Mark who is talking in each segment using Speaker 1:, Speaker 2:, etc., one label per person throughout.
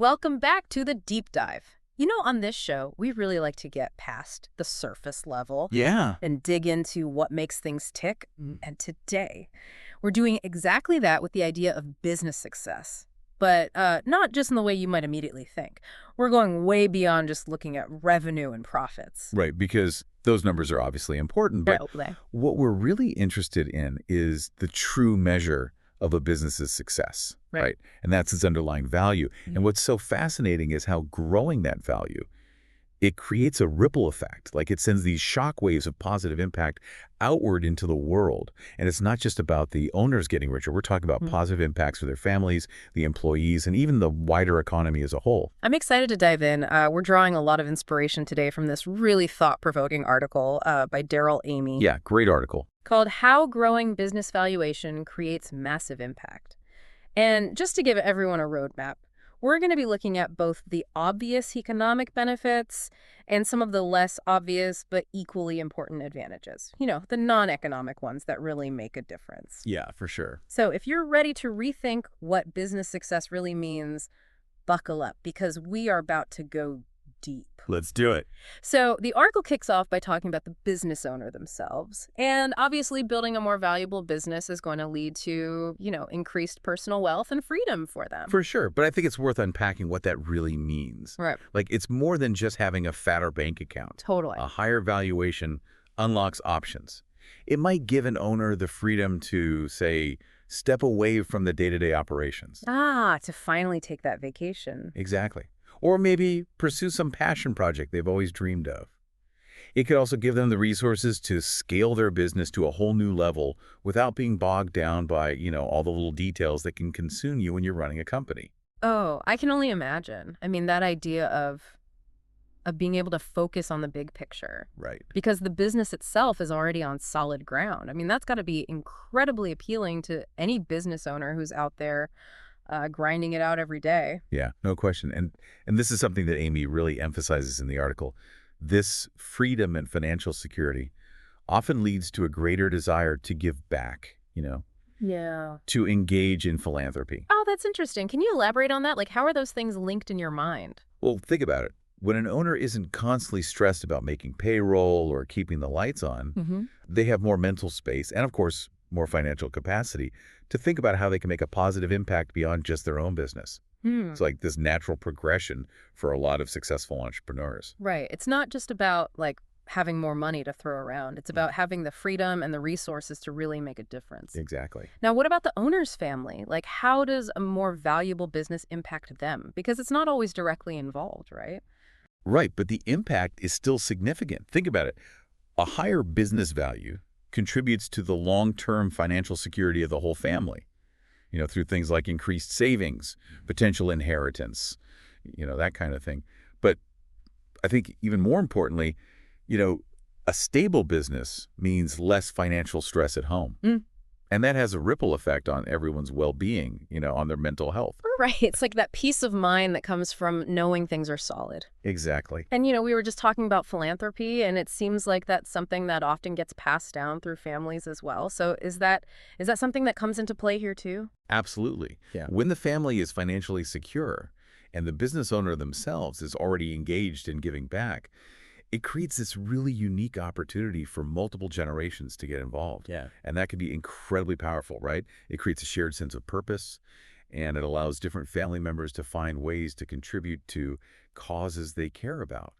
Speaker 1: welcome back to the deep dive. On this show, we really like to get past the surface level
Speaker 2: Yeah.
Speaker 1: and dig into what makes things tick. And today, we're doing exactly that with the idea of business success. But not just in the way you might immediately think. We're going way beyond just looking at revenue and profits.
Speaker 2: Right, because those numbers are obviously important, but
Speaker 1: Right.
Speaker 2: what we're really interested in is the true measure of a business's success, right? And that's its underlying value. And what's so fascinating is how growing that value, it creates a ripple effect. Like it sends these shock waves of positive impact outward into the world. And it's not just about the owners getting richer. We're talking about positive impacts for their families, the employees, and even the wider economy as a whole.
Speaker 1: I'm excited to dive in. We're drawing a lot of inspiration today from this really thought-provoking article by Daryl Amy.
Speaker 2: Yeah, great article.
Speaker 1: Called How Growing Business Valuation Creates Massive Impact. And just to give everyone a roadmap, we're going to be looking at both the obvious economic benefits and some of the less obvious but equally important advantages. The non-economic ones that really make a difference.
Speaker 2: Yeah, for sure.
Speaker 1: So if you're ready to rethink what business success really means, buckle up because we are about to go deep.
Speaker 2: Let's do it.
Speaker 1: So the article kicks off by talking about the business owner themselves. And obviously building a more valuable business is going to lead to, increased personal wealth and freedom for them.
Speaker 2: For sure. But I think it's worth unpacking what that really means.
Speaker 1: Right.
Speaker 2: Like, it's more than just having a fatter bank account.
Speaker 1: Totally.
Speaker 2: A higher valuation unlocks options. It might give an owner the freedom to, say, step away from the day-to-day operations.
Speaker 1: To finally take that vacation.
Speaker 2: Exactly. Or maybe pursue some passion project they've always dreamed of. It could also give them the resources to scale their business to a whole new level without being bogged down by, all the little details that can consume you when you're running a company.
Speaker 1: Oh, I can only imagine. I mean, that idea of being able to focus on the big picture.
Speaker 2: Right.
Speaker 1: Because the business itself is already on solid ground. I mean, that's got to be incredibly appealing to any business owner who's out there grinding it out every day.
Speaker 2: Yeah, no question. And this is something that Amy really emphasizes in the article. This freedom and financial security often leads to a greater desire to give back,
Speaker 1: Yeah.
Speaker 2: to engage in philanthropy.
Speaker 1: Oh, that's interesting. Can you elaborate on that? Like, how are those things linked in your mind?
Speaker 2: Well, think about it. When an owner isn't constantly stressed about making payroll or keeping the lights on, they have more mental space and, of course, more financial capacity to think about how they can make a positive impact beyond just their own business. It's like this natural progression for a lot of successful entrepreneurs.
Speaker 1: Right. It's not just about, having more money to throw around. It's about having the freedom and the resources to really make a difference.
Speaker 2: Exactly.
Speaker 1: Now, what about the owner's family? Like, how does a more valuable business impact them? Because it's not always directly involved, right?
Speaker 2: Right, but the impact is still significant. Think about it. A higher business value contributes to the long-term financial security of the whole family, through things like increased savings, potential inheritance, that kind of thing. But I think even more importantly, a stable business means less financial stress at home. And that has a ripple effect on everyone's well-being, on their mental health.
Speaker 1: Right. It's like that peace of mind that comes from knowing things are solid.
Speaker 2: Exactly.
Speaker 1: And, we were just talking about philanthropy, and it seems like that's something that often gets passed down through families as well. So is that something that comes into play here too?
Speaker 2: Absolutely.
Speaker 1: Yeah.
Speaker 2: When the family is financially secure and the business owner themselves is already engaged in giving back, it creates this really unique opportunity for multiple generations to get involved.
Speaker 3: Yeah.
Speaker 2: And that can be incredibly powerful, right? It creates a shared sense of purpose, and it allows different family members to find ways to contribute to causes they care about.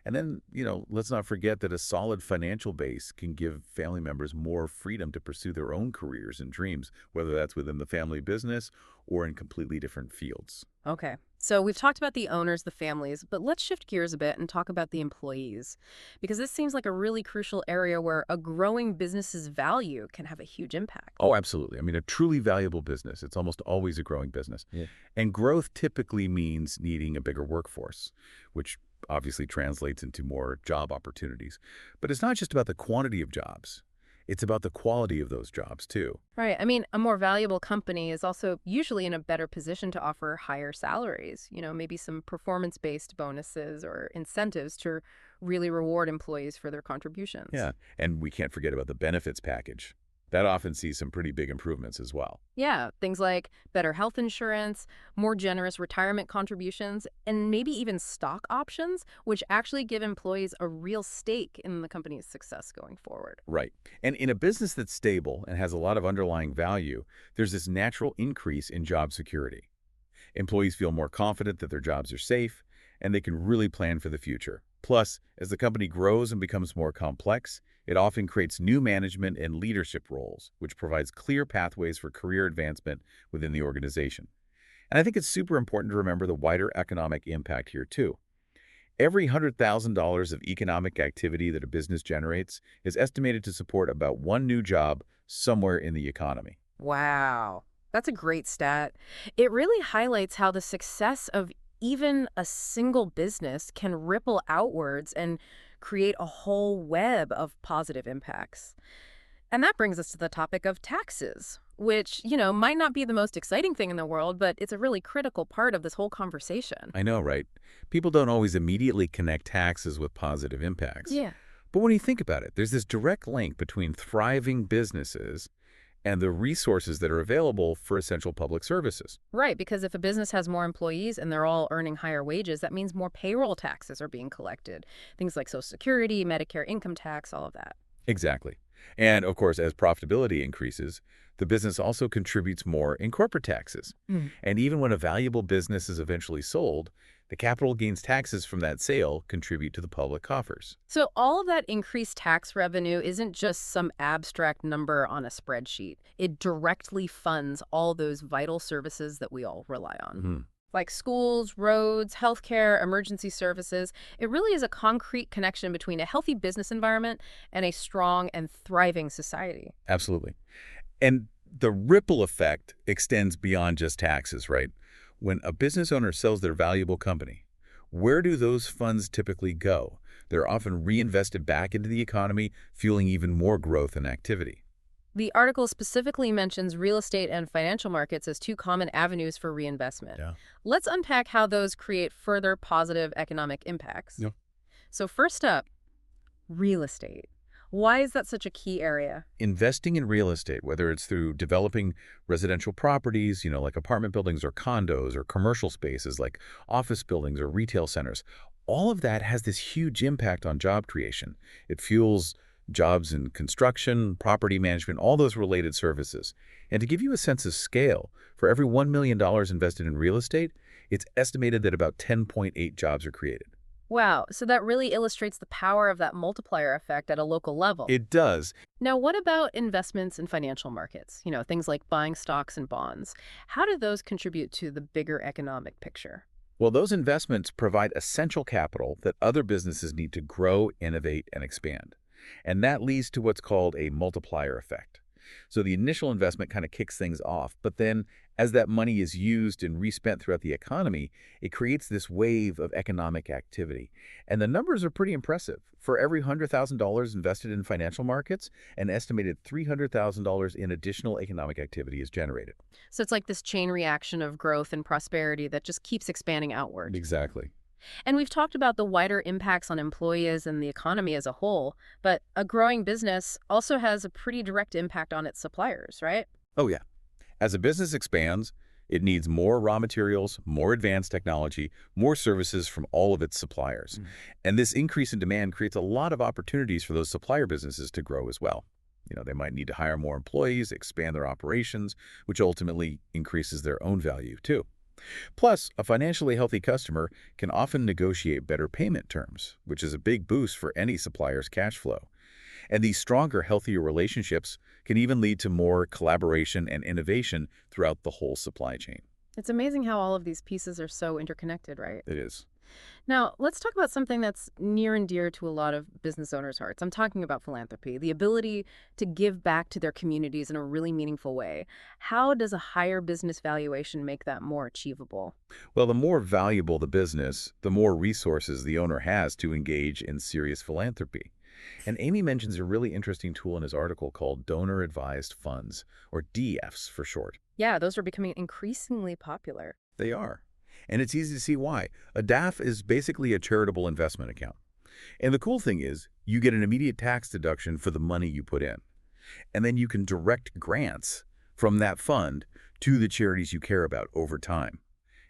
Speaker 2: And then, let's not forget that a solid financial base can give family members more freedom to pursue their own careers and dreams, whether that's within the family business or in completely different fields.
Speaker 1: Okay. So we've talked about the owners, the families, but let's shift gears a bit and talk about the employees, because this seems like a really crucial area where a growing business's value can have a huge impact.
Speaker 2: Oh, absolutely. I mean, a truly valuable business, it's almost always a growing business.
Speaker 3: Yeah.
Speaker 2: And growth typically means needing a bigger workforce, which obviously translates into more job opportunities. But it's not just about the quantity of jobs. It's about the quality of those jobs, too.
Speaker 1: Right. I mean, a more valuable company is also usually in a better position to offer higher salaries, maybe some performance-based bonuses or incentives to really reward employees for their contributions.
Speaker 2: Yeah. And we can't forget about the benefits package. That often sees some pretty big improvements as well.
Speaker 1: Yeah, things like better health insurance, more generous retirement contributions, and maybe even stock options, which actually give employees a real stake in the company's success going forward.
Speaker 2: Right. And in a business that's stable and has a lot of underlying value, there's this natural increase in job security. Employees feel more confident that their jobs are safe, and they can really plan for the future. Plus, as the company grows and becomes more complex, it often creates new management and leadership roles, which provides clear pathways for career advancement within the organization. And I think it's super important to remember the wider economic impact here, too. Every $100,000 of economic activity that a business generates is estimated to support about one new job somewhere in the economy.
Speaker 1: Wow, that's a great stat. It really highlights how the success of even a single business can ripple outwards and create a whole web of positive impacts. And that brings us to the topic of taxes, which, might not be the most exciting thing in the world, but it's a really critical part of this whole conversation.
Speaker 2: I know, right? People don't always immediately connect taxes with positive impacts.
Speaker 1: Yeah.
Speaker 2: But when you think about it, there's this direct link between thriving businesses and the resources that are available for essential public services.
Speaker 1: Right, because if a business has more employees and they're all earning higher wages, that means more payroll taxes are being collected. Things like Social Security, Medicare income tax, all of that.
Speaker 2: Exactly. And of course, as profitability increases, the business also contributes more in corporate taxes.
Speaker 1: Mm.
Speaker 2: And even when a valuable business is eventually sold, the capital gains taxes from that sale contribute to the public coffers.
Speaker 1: So all of that increased tax revenue isn't just some abstract number on a spreadsheet. It directly funds all those vital services that we all rely on.
Speaker 2: Mhm.
Speaker 1: Like schools, roads, healthcare, emergency services. It really is a concrete connection between a healthy business environment and a strong and thriving society.
Speaker 2: Absolutely. And the ripple effect extends beyond just taxes, right? When a business owner sells their valuable company, where do those funds typically go? They're often reinvested back into the economy, fueling even more growth and activity.
Speaker 1: The article specifically mentions real estate and financial markets as two common avenues for reinvestment.
Speaker 2: Yeah.
Speaker 1: Let's unpack how those create further positive economic impacts.
Speaker 2: Yeah.
Speaker 1: So first up, real estate. Why is that such a key area?
Speaker 2: Investing in real estate, whether it's through developing residential properties, like apartment buildings or condos or commercial spaces like office buildings or retail centers, all of that has this huge impact on job creation. It fuels jobs in construction, property management, all those related services. And to give you a sense of scale, for every $1 million invested in real estate, it's estimated that about 10.8 jobs are created.
Speaker 1: Wow, so that really illustrates the power of that multiplier effect at a local level.
Speaker 2: It does.
Speaker 1: Now, what about investments in financial markets? Things like buying stocks and bonds. How do those contribute to the bigger economic picture?
Speaker 2: Well, those investments provide essential capital that other businesses need to grow, innovate, and expand. And that leads to what's called a multiplier effect. So the initial investment kind of kicks things off, but then as that money is used and respent throughout the economy, it creates this wave of economic activity. And the numbers are pretty impressive. For every $100,000 invested in financial markets, an estimated $300,000 in additional economic activity is generated.
Speaker 1: So it's like this chain reaction of growth and prosperity that just keeps expanding outward.
Speaker 2: Exactly.
Speaker 1: And we've talked about the wider impacts on employees and the economy as a whole, but a growing business also has a pretty direct impact on its suppliers, right?
Speaker 2: Oh, yeah. As a business expands, it needs more raw materials, more advanced technology, more services from all of its suppliers. And this increase in demand creates a lot of opportunities for those supplier businesses to grow as well. They might need to hire more employees, expand their operations, which ultimately increases their own value, too. Plus, a financially healthy customer can often negotiate better payment terms, which is a big boost for any supplier's cash flow. And these stronger, healthier relationships can even lead to more collaboration and innovation throughout the whole supply chain.
Speaker 1: It's amazing how all of these pieces are so interconnected, right?
Speaker 2: It is.
Speaker 1: Now, let's talk about something that's near and dear to a lot of business owners' hearts. I'm talking about philanthropy, the ability to give back to their communities in a really meaningful way. How does a higher business valuation make that more achievable?
Speaker 2: Well, the more valuable the business, the more resources the owner has to engage in serious philanthropy. And Amy mentions a really interesting tool in his article called donor-advised funds, or DFs for short.
Speaker 1: Yeah, those are becoming increasingly popular.
Speaker 2: They are. And it's easy to see why. A DAF is basically a charitable investment account. And the cool thing is, you get an immediate tax deduction for the money you put in. And then you can direct grants from that fund to the charities you care about over time.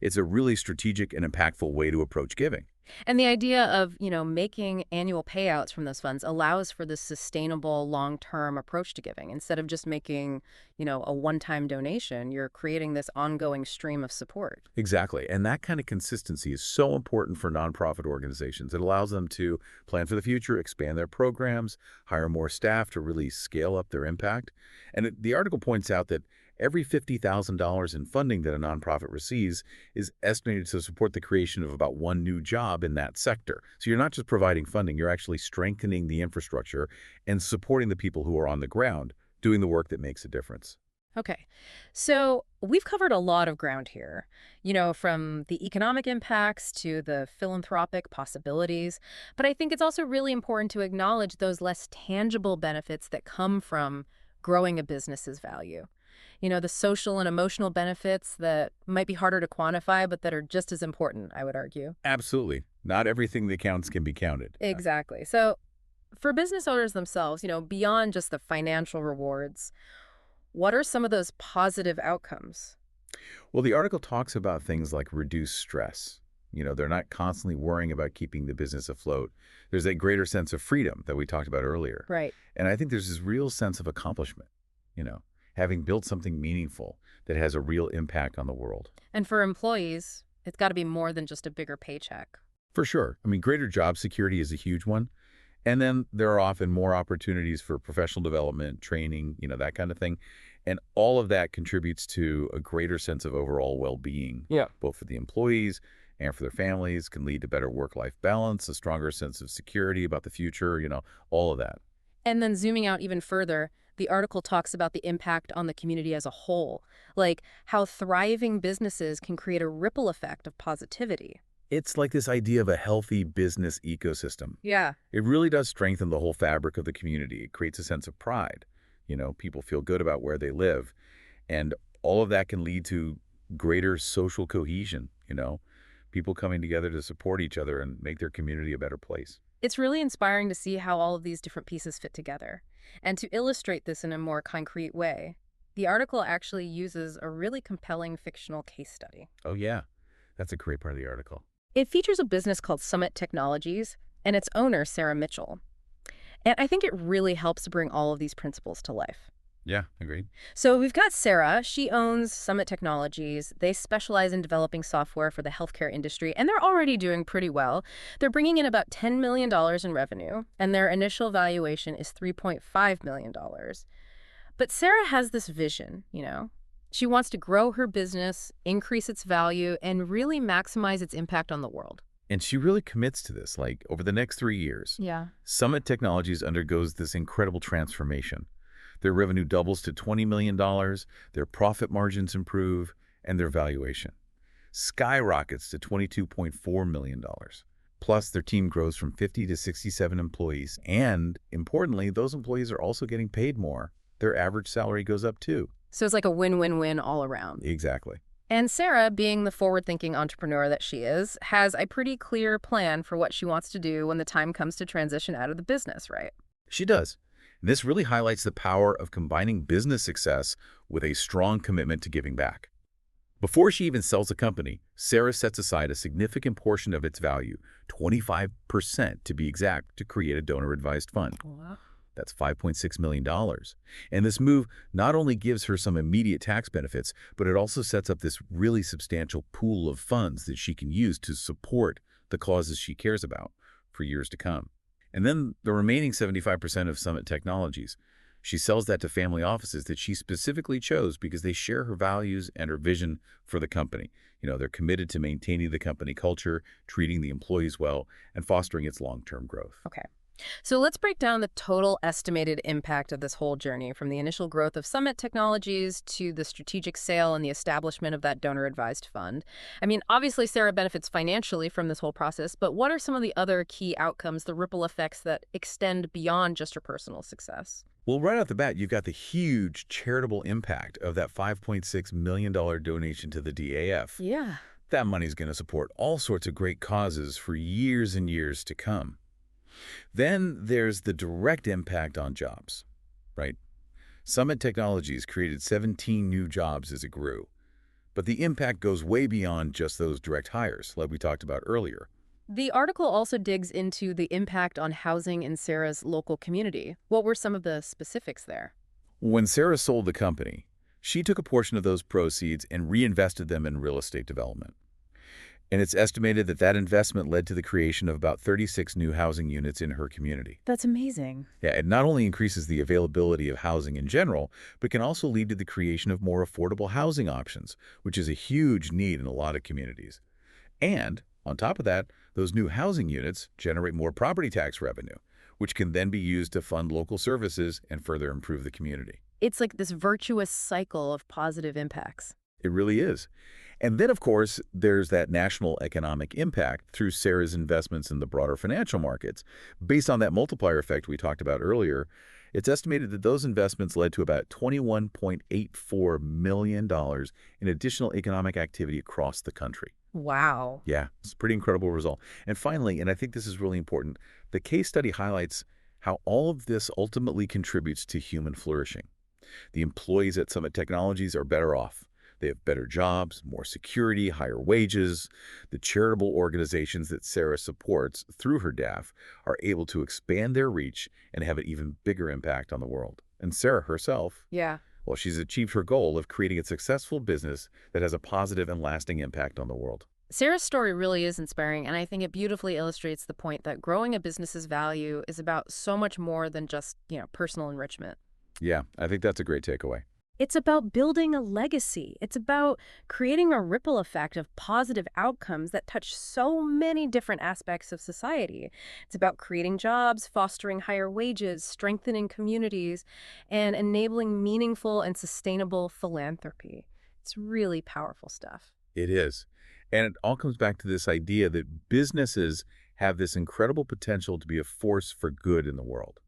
Speaker 2: It's a really strategic and impactful way to approach giving.
Speaker 1: And the idea of, making annual payouts from those funds allows for this sustainable long-term approach to giving. Instead of just making, a one-time donation, you're creating this ongoing stream of support.
Speaker 2: Exactly. And that kind of consistency is so important for nonprofit organizations. It allows them to plan for the future, expand their programs, hire more staff to really scale up their impact. And the article points out that every $50,000 in funding that a nonprofit receives is estimated to support the creation of about one new job in that sector. So you're not just providing funding, you're actually strengthening the infrastructure and supporting the people who are on the ground doing the work that makes a difference.
Speaker 1: Okay. So we've covered a lot of ground here, from the economic impacts to the philanthropic possibilities. But I think it's also really important to acknowledge those less tangible benefits that come from growing a business's value. The social and emotional benefits that might be harder to quantify, but that are just as important, I would argue.
Speaker 2: Absolutely. Not everything that counts can be counted.
Speaker 1: Exactly. So for business owners themselves, beyond just the financial rewards, what are some of those positive outcomes?
Speaker 2: Well, the article talks about things like reduced stress. They're not constantly worrying about keeping the business afloat. There's a greater sense of freedom that we talked about earlier.
Speaker 1: Right.
Speaker 2: And I think there's this real sense of accomplishment, having built something meaningful that has a real impact on the world.
Speaker 1: And for employees, it's got to be more than just a bigger paycheck.
Speaker 2: For sure. I mean, greater job security is a huge one. And then there are often more opportunities for professional development, training, that kind of thing. And all of that contributes to a greater sense of overall well-being, both for the employees and for their families, can lead to better work-life balance, a stronger sense of security about the future, all of that.
Speaker 1: And then zooming out even further, the article talks about the impact on the community as a whole, like how thriving businesses can create a ripple effect of positivity.
Speaker 2: It's like this idea of a healthy business ecosystem.
Speaker 1: Yeah.
Speaker 2: It really does strengthen the whole fabric of the community. It creates a sense of pride. People feel good about where they live. And all of that can lead to greater social cohesion, people coming together to support each other and make their community a better place.
Speaker 1: It's really inspiring to see how all of these different pieces fit together. And to illustrate this in a more concrete way, the article actually uses a really compelling fictional case study.
Speaker 2: Oh, yeah. That's a great part of the article.
Speaker 1: It features a business called Summit Technologies and its owner, Sarah Mitchell. And I think it really helps bring all of these principles to life.
Speaker 2: Yeah, agreed.
Speaker 1: So we've got Sarah. She owns Summit Technologies. They specialize in developing software for the healthcare industry, and they're already doing pretty well. They're bringing in about $10 million in revenue, and their initial valuation is $3.5 million. But Sarah has this vision, She wants to grow her business, increase its value, and really maximize its impact on the world.
Speaker 2: And she really commits to this, like over the next 3 years.
Speaker 1: Yeah.
Speaker 2: Summit Technologies undergoes this incredible transformation. Their revenue doubles to $20 million, their profit margins improve, and their valuation skyrockets to $22.4 million. Plus, their team grows from 50 to 67 employees. And importantly, those employees are also getting paid more. Their average salary goes up too.
Speaker 1: So it's like a win-win-win all around.
Speaker 2: Exactly.
Speaker 1: And Sarah, being the forward-thinking entrepreneur that she is, has a pretty clear plan for what she wants to do when the time comes to transition out of the business, right?
Speaker 2: She does. This really highlights the power of combining business success with a strong commitment to giving back. Before she even sells the company, Sarah sets aside a significant portion of its value, 25% to be exact, to create a donor-advised fund.
Speaker 1: Wow.
Speaker 2: That's $5.6 million. And this move not only gives her some immediate tax benefits, but it also sets up this really substantial pool of funds that she can use to support the causes she cares about for years to come. And then the remaining 75% of Summit Technologies, she sells that to family offices that she specifically chose because they share her values and her vision for the company. They're committed to maintaining the company culture, treating the employees well, and fostering its long-term growth.
Speaker 1: Okay. So let's break down the total estimated impact of this whole journey, from the initial growth of Summit Technologies to the strategic sale and the establishment of that donor-advised fund. I mean, obviously, Sarah benefits financially from this whole process, but what are some of the other key outcomes, the ripple effects that extend beyond just her personal success?
Speaker 2: Well, right off the bat, you've got the huge charitable impact of that $5.6 million donation to the DAF.
Speaker 1: Yeah.
Speaker 2: That money's going to support all sorts of great causes for years and years to come. Then there's the direct impact on jobs, right? Summit Technologies created 17 new jobs as it grew. But the impact goes way beyond just those direct hires, like we talked about earlier.
Speaker 1: The article also digs into the impact on housing in Sarah's local community. What were some of the specifics there?
Speaker 2: When Sarah sold the company, she took a portion of those proceeds and reinvested them in real estate development. And it's estimated that that investment led to the creation of about 36 new housing units in her community.
Speaker 1: That's amazing.
Speaker 2: Yeah, it not only increases the availability of housing in general, but can also lead to the creation of more affordable housing options, which is a huge need in a lot of communities. And, on top of that, those new housing units generate more property tax revenue, which can then be used to fund local services and further improve the community.
Speaker 1: It's like this virtuous cycle of positive impacts.
Speaker 2: It really is. And then, of course, there's that national economic impact through Sarah's investments in the broader financial markets. Based on that multiplier effect we talked about earlier, it's estimated that those investments led to about $21.84 million in additional economic activity across the country.
Speaker 1: Wow.
Speaker 2: Yeah, it's a pretty incredible result. And finally, and I think this is really important, the case study highlights how all of this ultimately contributes to human flourishing. The employees at Summit Technologies are better off. They have better jobs, more security, higher wages. The charitable organizations that Sarah supports through her DAF are able to expand their reach and have an even bigger impact on the world. And Sarah herself,
Speaker 1: Yeah.
Speaker 2: well, she's achieved her goal of creating a successful business that has a positive and lasting impact on the world.
Speaker 1: Sarah's story really is inspiring, and I think it beautifully illustrates the point that growing a business's value is about so much more than just, personal enrichment.
Speaker 2: Yeah, I think that's a great takeaway.
Speaker 1: It's about building a legacy. It's about creating a ripple effect of positive outcomes that touch so many different aspects of society. It's about creating jobs, fostering higher wages, strengthening communities, and enabling meaningful and sustainable philanthropy. It's really powerful stuff.
Speaker 2: It is. And it all comes back to this idea that businesses have this incredible potential to be a force for good in the world.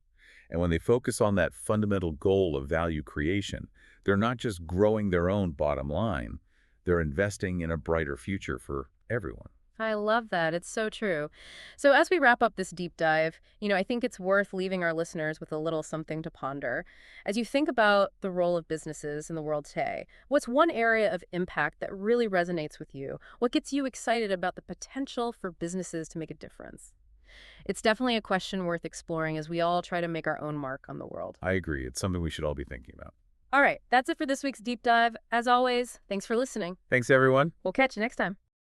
Speaker 2: And when they focus on that fundamental goal of value creation, they're not just growing their own bottom line, they're investing in a brighter future for everyone.
Speaker 1: I love that. It's so true. So as we wrap up this deep dive, I think it's worth leaving our listeners with a little something to ponder. As you think about the role of businesses in the world today, what's one area of impact that really resonates with you? What gets you excited about the potential for businesses to make a difference? It's definitely a question worth exploring as we all try to make our own mark on the world.
Speaker 2: I agree. It's something we should all be thinking about.
Speaker 1: All right, that's it for this week's deep dive. As always, thanks for listening.
Speaker 2: Thanks, everyone.
Speaker 1: We'll catch you next time.